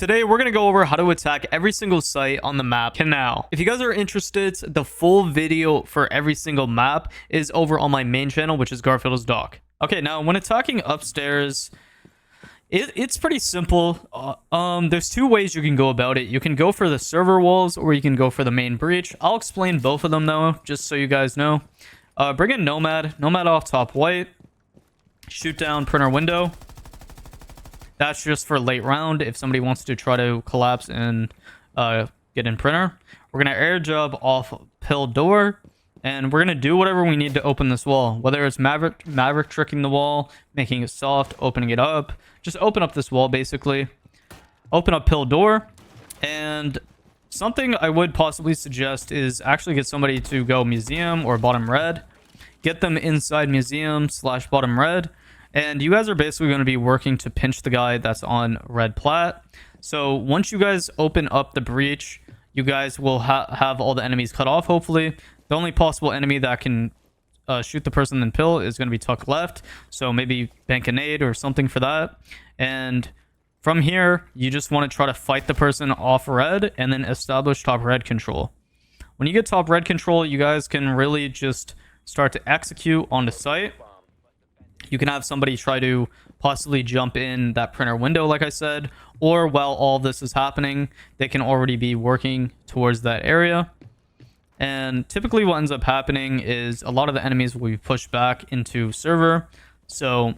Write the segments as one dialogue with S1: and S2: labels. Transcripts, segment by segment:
S1: today we're going to go over how to attack every single site on the map KANAL. If you guys are interested, the full video for every single map is over on my main channel, which is Garfield's Dock. Okay, now when attacking upstairs, it's pretty simple. There's two ways you can go about it. You can go for the server walls or you can go for the main breach. I'll explain both of them though, just so you guys know. Bring in Nomad off top white, shoot down printer window. That's just for late round if somebody wants to try to collapse and get in printer. We're going to air job off pill door, and we're going to do whatever we need to open this wall. Whether it's Maverick tricking the wall, making it soft, opening it up. Just open up this wall, basically. Open up pill door. And something I would possibly suggest is actually get somebody to go museum or bottom red. Get them inside museum / bottom red. And you guys are basically going to be working to pinch the guy that's on red plat. So once you guys open up the breach, you guys will have all the enemies cut off, hopefully. The only possible enemy that can shoot the person in pill is going to be tuck left. So maybe bank a nade or something for that. And from here, you just want to try to fight the person off red and then establish top red control. When you get top red control, you guys can really just start to execute on the site. You can have somebody try to possibly jump in that printer window, like I said, or while all this is happening, they can already be working towards that area. And typically what ends up happening is a lot of the enemies will be pushed back into server. So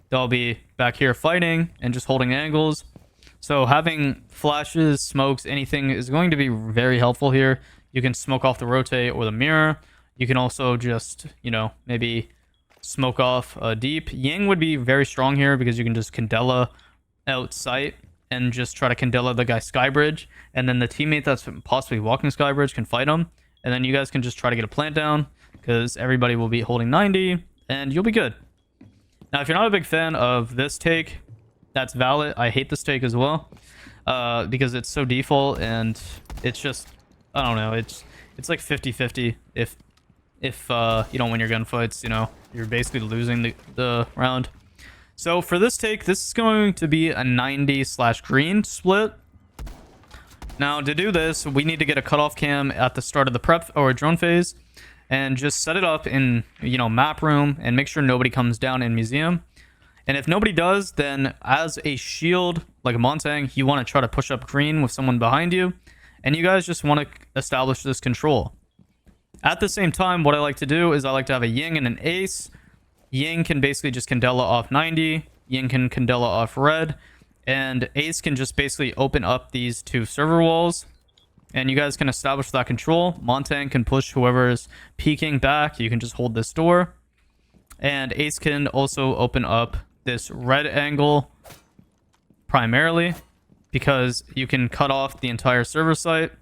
S1: they'll be back here fighting and just holding angles. So having flashes, smokes, anything is going to be very helpful here. You can smoke off the rotate or the mirror. You can also just, maybe smoke off deep. Ying would be very strong here because you can just Candela out sight and just try to Candela the guy Skybridge, and then the teammate that's possibly walking Skybridge can fight him, and then you guys can just try to get a plant down because everybody will be holding 90 and you'll be good. Now if you're not a big fan of this take, that's valid. I hate this take as well because it's so default and it's just, I don't know, it's like 50-50. If you don't win your gunfights, you're basically losing the round. So for this take, this is going to be a 90/green split. Now to do this, we need to get a cutoff cam at the start of the prep or drone phase and just set it up in, map room and make sure nobody comes down in museum. And if nobody does, then as a shield, like a Montang, you want to try to push up green with someone behind you. And you guys just want to establish this control. At the same time, what I like to do is I like to have a Ying and an Ace. Ying can basically just Candela off 90. Ying can Candela off red. And Ace can just basically open up these two server walls. And you guys can establish that control. Montang can push whoever is peeking back. You can just hold this door. And Ace can also open up this red angle primarily because you can cut off the entire server site.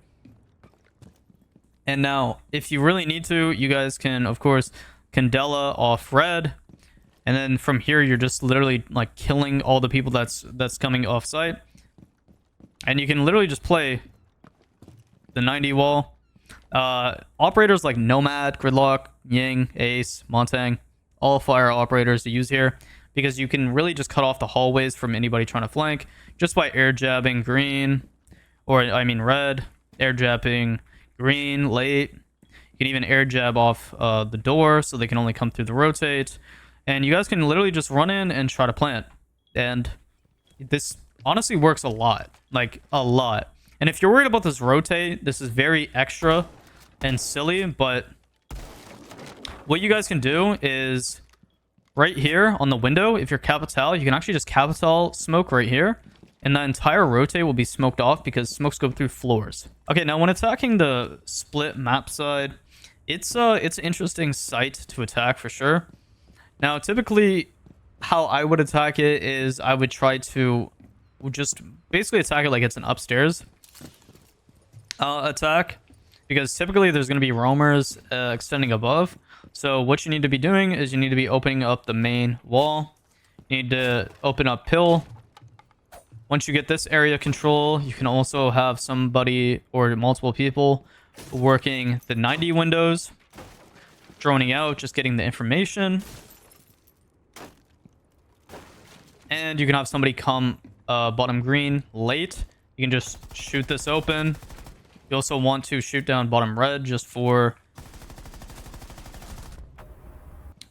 S1: And now, if you really need to, you guys can, of course, Candela off red. And then from here, you're just literally like killing all the people that's coming off site. And you can literally just play the 90 wall. Operators like Nomad, Gridlock, Ying, Ace, Montang, all fire operators to use here. Because you can really just cut off the hallways from anybody trying to flank. Just by air jabbing green, red, air jabbing green late. You can even air jab off the door so they can only come through the rotate. And you guys can literally just run in and try to plant. And this honestly works a lot. Like, a lot. And if you're worried about this rotate, this is very extra and silly. But what you guys can do is right here on the window, if you're Capital, you can actually just Capital smoke right here. And the entire rotate will be smoked off because smokes go through floors. Okay, now when attacking the split map side, it's an interesting site to attack for sure. Now, typically, how I would attack it is I would try to just basically attack it like it's an upstairs attack. Because typically there's going to be roamers extending above. So what you need to be doing is you need to be opening up the main wall. You need to open up pill. Once you get this area control, you can also have somebody or multiple people working the 90 windows, droning out, just getting the information. And you can have somebody come bottom green late You can just shoot this open. You also want to shoot down bottom red just for...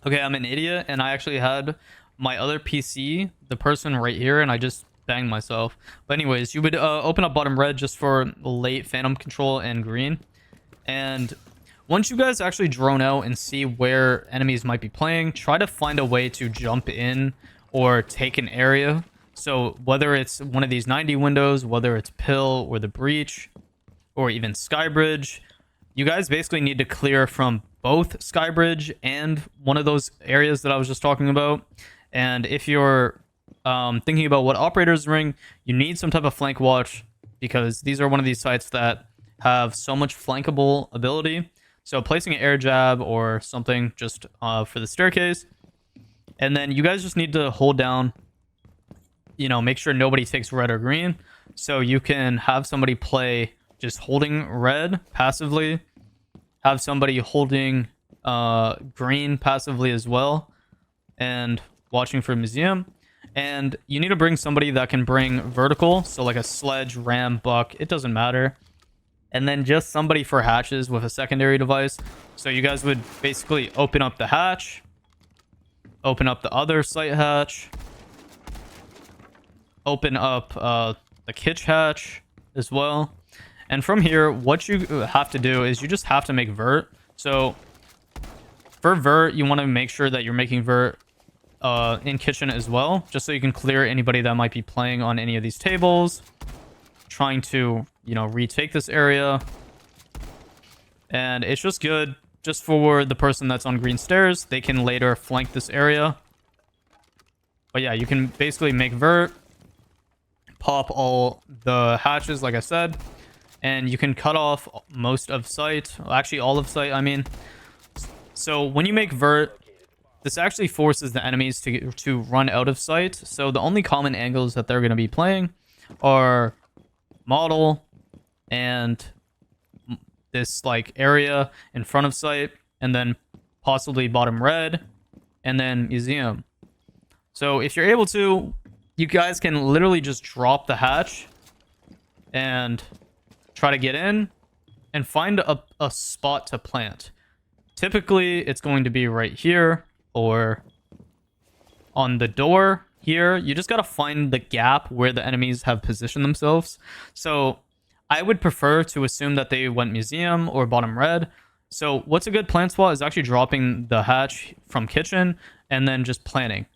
S1: Okay, I'm an idiot, and I actually had my other PC, the person right here, and I just banged myself. But anyways, you would open up bottom red just for late phantom control and green. And once you guys actually drone out and see where enemies might be playing, try to find a way to jump in or take an area. So whether it's one of these 90 windows, whether it's Pill or the Breach, or even Skybridge, you guys basically need to clear from both Skybridge and one of those areas that I was just talking about. And if you're thinking about what operators ring, you need some type of flank watch, because these are one of these sites that have so much flankable ability. So placing an air jab or something just for the staircase. And then you guys just need to hold down, you know, make sure nobody takes red or green. So you can have somebody play just holding red passively. Have somebody holding green passively as well. And watching for museum. And you need to bring somebody that can bring vertical. So like a sledge, ram, buck. It doesn't matter. And then just somebody for hatches with a secondary device. So you guys would basically open up the hatch. Open up the other site hatch. Open up the kitch hatch as well. And from here, what you have to do is you just have to make vert. So for vert, you want to make sure that you're making vert in kitchen as well, just so you can clear anybody that might be playing on any of these tables, trying to, you know, retake this area. And it's just good just for the person that's on green stairs. They can later flank this area. But yeah, you can basically make vert, pop all the hatches like I said, and you can cut off most of site, actually all of site, I mean. So when you make vert, this actually forces the enemies to run out of sight. So the only common angles that they're going to be playing are model and this like area in front of sight, and then possibly bottom red, and then museum. So if you're able to, you guys can literally just drop the hatch and try to get in and find a spot to plant. Typically, it's going to be right here or on the door here. You just got to find the gap where the enemies have positioned themselves. So I would prefer to assume that they went museum or bottom red. So what's a good plant spot is actually dropping the hatch from kitchen and then just planting.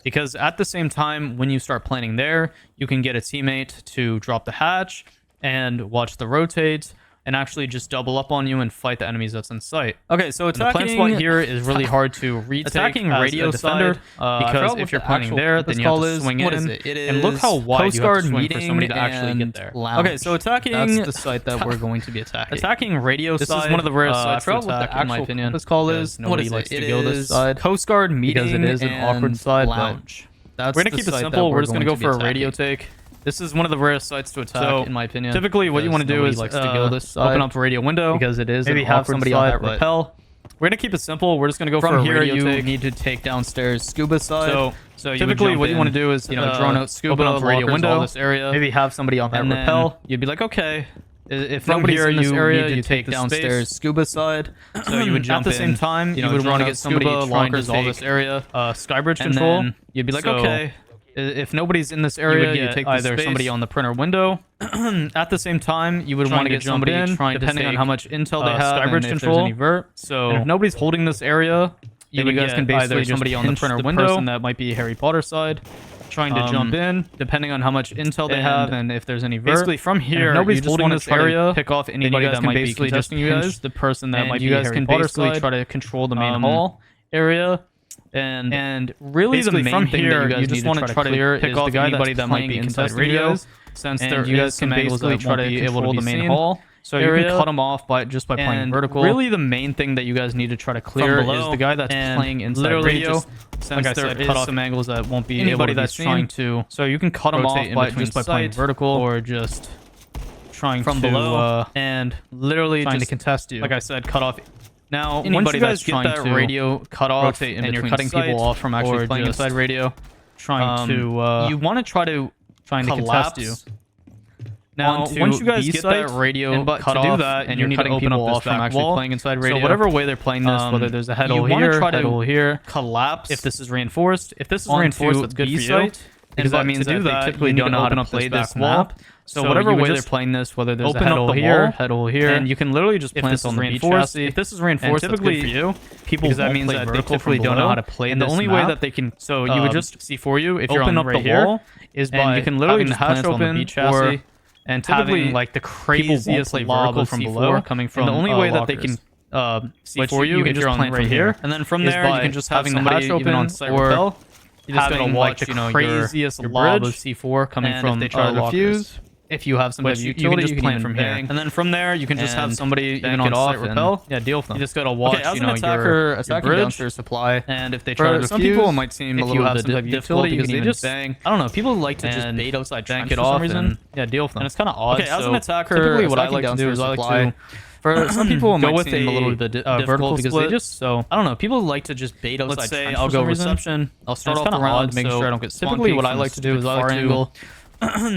S1: Because at the same time, when you start planting there, you can get a teammate to drop the hatch and watch the rotate and actually just double up on you and fight the enemies that's in sight. Okay, so attacking... the plant spot here is really hard to retake. Attacking radio defender, because if you're planning there, then you have to swing in. What is it? It is and look how wide you have to swing for somebody to actually get there. Lounge. Okay, so attacking... that's the site that we're going to be attacking. Attacking radio side... this is one of the rarest sites to attack, in my opinion. This call is... nobody likes to go this side. Coast Guard meeting, because it is an awkward side. Lounge. We're going to keep it simple. We're just going to go for a radio take. This is one of the rarest sites to attack, in my opinion. Typically, what you want to do is open up a radio window, because it is maybe have somebody on that rappel. We're gonna keep it simple. We're just gonna go for a radio take. You need to take downstairs scuba side. So typically, what you want to do is drone out scuba, open up a radio window, this area, maybe have somebody on that rappel. You'd be like, okay, if nobody's in this area, you take downstairs scuba side. So you would jump at the same time. You would want to get somebody trying to dissolve this area. Skybridge control. You'd be like, okay. If nobody's in this area, you take either somebody on the printer window. At the same time, you would want to get somebody in, depending on how much intel they have, Skybridge and control. If there's any vert. So if nobody's holding this area, you guys can basically either somebody on the printer window, person that might be Harry Potter side, trying to jump in, depending on how much intel they have and if there's any vert. Basically, from here, nobody's holding this area, pick off anybody that might be contesting you guys. The person that might be Harry Potter side, try to control the main hall area. And really the main thing that you guys just want to try to clear is the guy that might be inside radio, since there you guys can basically try to control the main hall. So you can cut them off by playing vertical. Really the main thing that you guys need to try to clear is the guy that's playing inside radio. Since like there is some angles that won't be anybody that's trying to. So you can cut them off by playing vertical or just trying from below and literally trying to contest you. Like I said, cut off. Now, once you guys get that radio cut off and you're cutting people off from actually playing inside radio, trying to you want to try to contest you. Now, once you guys get that radio cut off, and you're cutting people off from actually playing inside radio, so whatever way they're playing this, whether there's a head hole here, head hole here, collapse. If this is reinforced, that's good for you. Because that means that they typically don't know how to play this map. So whatever way they're playing this, whether there's a head hole here, and you can literally just plant this on the beach chassis. If this is reinforced, typically for you. People because that means that they typically don't know how to play. And the only way that they can, so you would just see for you if you're open up the wall is by you can literally just plant on the beach chassis. And typically, like the craziest lob from below coming from. And the only way that they can see for you if you're on right here, and then from there you can just having the hatch open on site rappel. You just gotta watch the craziest lob of C4 coming from the defuse. If you have some utility, you can plant from here, and then from there you can just have somebody even on site rappel. Yeah, deal with them. You just gotta watch, your bridge supply, and if they try to defuse, some people it might seem a little bit difficult because they just bang. I don't know. People like to just bait outside bank it off for some reason. Yeah, deal with them. And it's kind of odd. Okay, as an attacker, typically what I like to do is I like to. For some people, it might seem a little bit vertical because they just I don't know. People like to just bait outside. Let's say I'll go reception. I'll start off the round, make sure I don't get typically what I like to do is I like to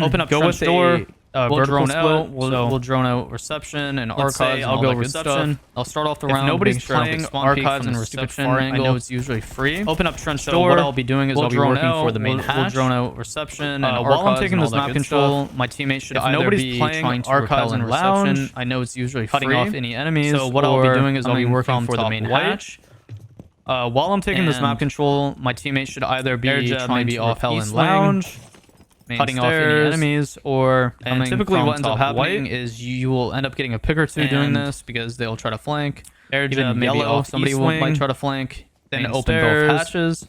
S1: open up trench door. We'll drone out. We'll drone out reception and archives. I'll go reception. I'll start off the round. If nobody's playing archives and reception, I know it's usually free. Open up trench door. What I'll be doing is I'll be working for the main hatch. We'll drone out reception and while I'm taking this map control, my teammate should either be trying to archives and reception. I know it's usually cutting off any enemies. So what I'll be doing is I'll be working for the main hatch. While I'm taking this map control, my teammate should either be trying to off hell and lounge. Cutting off any enemies, or and typically what ends up happening is you will end up getting a pick or two doing this because they'll try to flank. Even maybe off somebody might try to flank. Then open both hatches.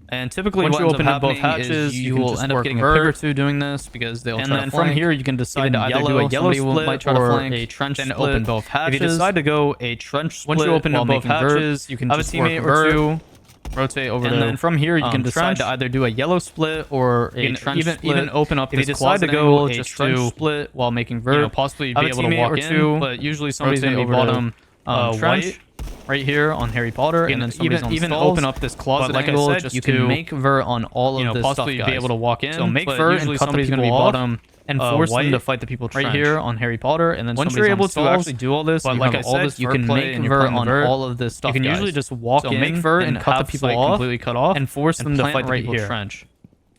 S1: And typically once you open up both hatches, you will end up getting a pick or two doing this because they'll try to flank. And then from here you can decide to either do a yellow split might try to flank, a trench split. Open both hatches. If you decide to go a trench split, once you open up both hatches, you can have a teammate or two. Rotate over and then from here you can decide to either do a yellow split or a trench split. Even open up. If you decide to go a trench split while making vert, possibly be able to walk in, but usually somebody's gonna be bottom trench right here on Harry Potter, and then even open up this closet like angle. I said, you can make vert on all of this stuff, guys. Be able to walk in. So make vert and somebody's gonna be bottom. And force them to fight the people right here on Harry Potter, and then once you're able to actually do all this, but like I said, you can make vert on all of this stuff. You can usually just walk in, make vert and cut the people off, completely cut off, and force them to fight right here.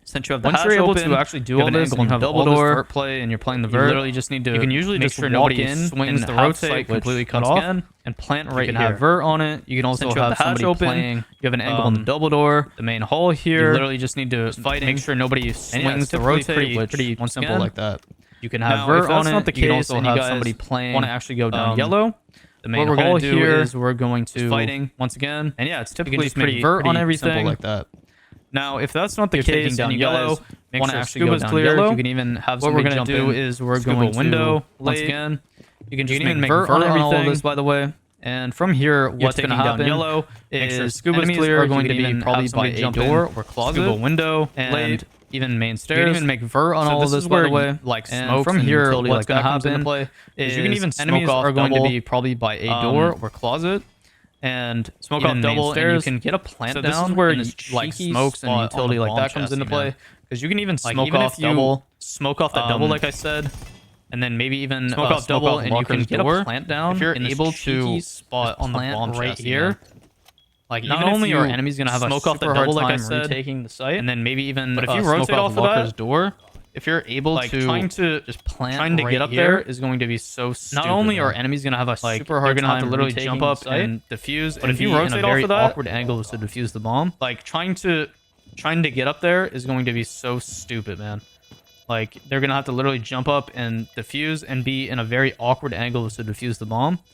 S1: Since you have the hatch open, once you're able to actually do all this, and have double door vert play, and you're playing the vert, you literally just need to. You can usually make sure nobody swings the rotate, completely cut off, and plant right here. You can have vert on it. You can also have somebody playing. You have an angle on the double door, the main hall here. You literally just need to make sure nobody swings the rotate. Pretty simple like that. You can have vert on it. You can also have somebody playing. Want to actually go down yellow? The main hall here is we're going to fighting once again, and yeah, it's typically pretty vert on everything. Simple like that. Now, if that's not the case, down yellow, make sure scuba's clear. Yellow. You can even have what we're going to do is we're going to window once again. You can just even make vert on all of this, by the way. And from here, what's going to happen yellow is scuba's clear are going to be probably by a door or closet, scuba window, and even main stairs. You can even make vert on all of this, by the way. Like smoke from here, what's going to happen is you can even enemies are going to be probably by a door or closet. And smoke off double, and you can get a plant down. This is where like smokes and utility like that comes into play, because you can even smoke off double, smoke off that double, like I said, and then maybe even smoke off double, and you can get a plant down. If you're able to spot on the bomb right here, like not only are enemies gonna have a smoke off the double, like I said, retaking the site, and then maybe even but if you rotate off of that door. If you're able to trying to just plant to get up there is going to be so stupid. Not only are enemies going to have a super hard time have to literally jump up and defuse, but if you rotate off of that, awkward angle to defuse the bomb, like trying to get up there is going to be so stupid, man. Like they're going to have to literally jump up and defuse and be in a very awkward angle to defuse the bomb.